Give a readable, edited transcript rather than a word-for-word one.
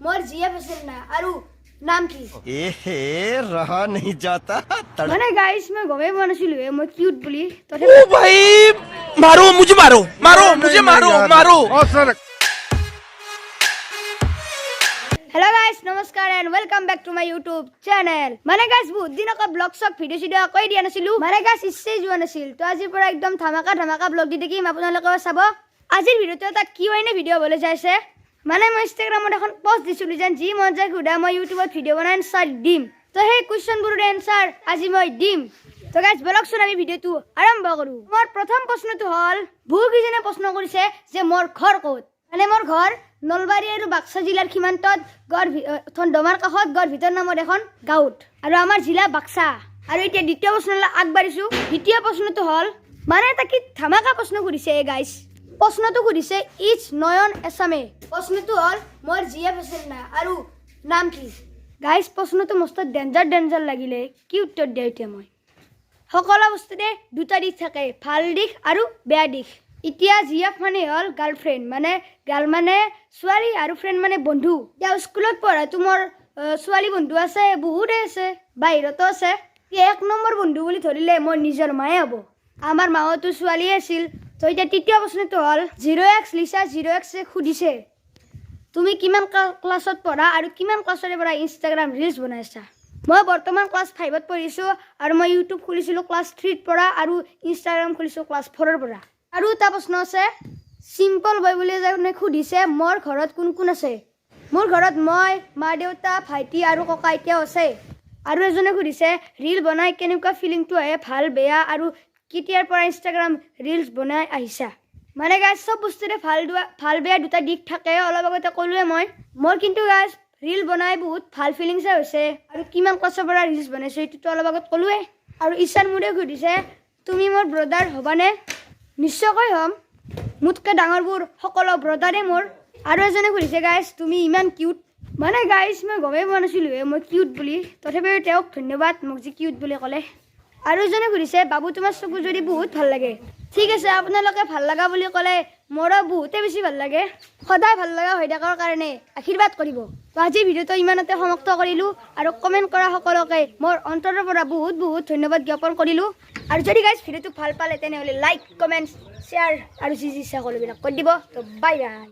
मोर GF असेल ना आरु नाम की एहे रहा नहीं जाता माने गाइस मैं गमे बनसिलु मैं क्यूट बोली ओ भाई मारो मुझे मारो मुझे मारो हेलो गाइस नमस्कार and welcome back to my YouTube channel माने गाइस बहुत दिन का ब्लॉग सब वीडियो सीडियो कई दिया नसिलु माने गाइस इसे जुआ नसिल तो आज पर एकदम धमाका ब्लॉग দি देखिम আপোনালোকে চাব আজিৰ ভিডিওটো এটা কিউএনএ ভিডিও বলে যাইছে মানে মই ইনষ্টাগ্ৰামত এখন পোষ্ট দিছিলো যেন যি মন যায় খুদা মই ইউটিউবত ভিডিও বনাই এনসার দিম তো সেই কোৱেশ্চনবোৰৰ এনসাৰ আজি মই দিম তো গাইস বলকচোন আমি ভিডিওটো আৰম্ভ কৰো মোৰ প্ৰথম প্ৰশ্নটো হল বহুকিজনে প্ৰশ্ন কৰিছে যে মোৰ ঘৰ ক'ত মানে মোৰ ঘৰ নলবাৰী আৰু বাক্সা জিলাৰ সীমান্তত গড় থণ্ডমাৰ কাষত গড় ভিতৰ নামৰ এখন গাঁৱত আৰু আমাৰ জিলা বাক্সা আৰু এতিয়া দ্বিতীয় প্ৰশ্নলৈ আগবাঢ়িছো দ্বিতীয় প্ৰশ্নটো হল মানে এটা কি ধমাকা প্ৰশ্ন কৰিছে গাইস প্ৰশ্নটো কৰিছে ইচ নয়ন এছামে প্ৰশ্নটো হল মোৰ জিএফ আছিল না আৰু নাম কি গাইস প্ৰশ্নটো মস্ত ডেঞ্জাৰ লাগিলে কি উত্তৰ দিয়া এতিয়া মই সকলো বস্তুতে দুটা দিশ থাকে ভাল দিশ আৰু বেয়া দিশ ইতিয়া জিএফ মানে হল গাৰ্লফ্ৰেন্ড মানে গাৰ্ল মানে ছোৱালী আৰু ফ্ৰেন্ড মানে বন্ধু ইয়া স্কুলত পঢ়া তোমাৰ ছোৱালী বন্ধু আছে বহুত আছে বাহিৰতো আছে এক নম্বৰ বন্ধু বুলি ধৰিলে মই নিজৰ মায়ে হ'ব আমাৰ মাওতো ছোৱালী আছিল তো এতিয়া তৃতীয় প্ৰশ্নটো হল 0x লিসা 0x সুধিছে তুমি কিমান ক্লাছত পঢ়া আৰু কিমান ক্লাছৰে পৰা ইনষ্টাগ্ৰাম ৰিলছ বনাইছা মই বৰ্তমান ক্লাছ 5ত পঢ়িছো আৰু মই ইউটিউব খুলিছিলো ক্লাছ 3ত পৰা আৰু ইনষ্টাগ্ৰাম খুলিছো ক্লাছ 4ৰ পৰা আৰু এটা প্ৰশ্ন আছে সিম্পল বয় বুলি যে খুদিছে মোৰ ঘৰত কোন কোন আছে মোৰ ঘৰত মই মা দেউতা ভাইটি আৰু ককা আইতাও আছে আৰু এজনে খুদিছে ৰিল বনাই কেনেকুৱা ফিলিংটো আহে ভাল বেয়া আৰু কেতিয়াৰ পৰা ইনষ্টাগ্ৰাম ৰিলছ বনাই আহিছা মানে গাইস সব বস্তুৰে ভাল বেয়া দুটা দিশ থাকে অলপ আগতে ক'লোৱে মই মোৰ কিন্তু গাইস ৰিল বনাই বহুত ভাল ফিলিংছ হৈছে আৰু কিমান ক্লাছৰ পৰা ৰিলছ বনাইছো এইটো অলপ আগত ক'লোৱে আৰু ঈশান মুৰে খুদিছে তুমি মোৰ ব্ৰদাৰ হবানে নিশ্চয়কৈ হম মুতকে ডাঙৰবোৰ সকলো ব্ৰদাৰে মোৰ আৰু এজনে খুদিছে গাইস তুমি ইমান কিউট মানে গাইস মই গমে বনাইছিলো মই কিউট বুলি তথাপিও তেওঁক ধন্যবাদ মোক যে কিউট বুলি ক'লে আৰু এজনে খুদিছে বাবু তোমাৰ চকু যদি বহুত ভাল লাগে ঠিক আছে আপোনালোকে ভাল লগা বুলি ক'লে মোৰো বহুতে বেছি ভাল লাগে সদায় ভাল লগা হৈ থকাৰ কাৰণে আশীৰ্বাদ কৰিব তো আজি ভিডিওটো ইমানতে সমাপ্ত কৰিলো আৰু কমেন্ট কৰা সকলোকে মোৰ অন্তৰৰ পৰা বহুত ধন্যবাদ জ্ঞাপন কৰিলো আৰু যদি গাইস ভিডিওটো ভাল পালে তেনেহলে লাইক কমেন্ট শেয়াৰ আৰু যি সকলোবিলাক কৰি দিব তো বাই বাই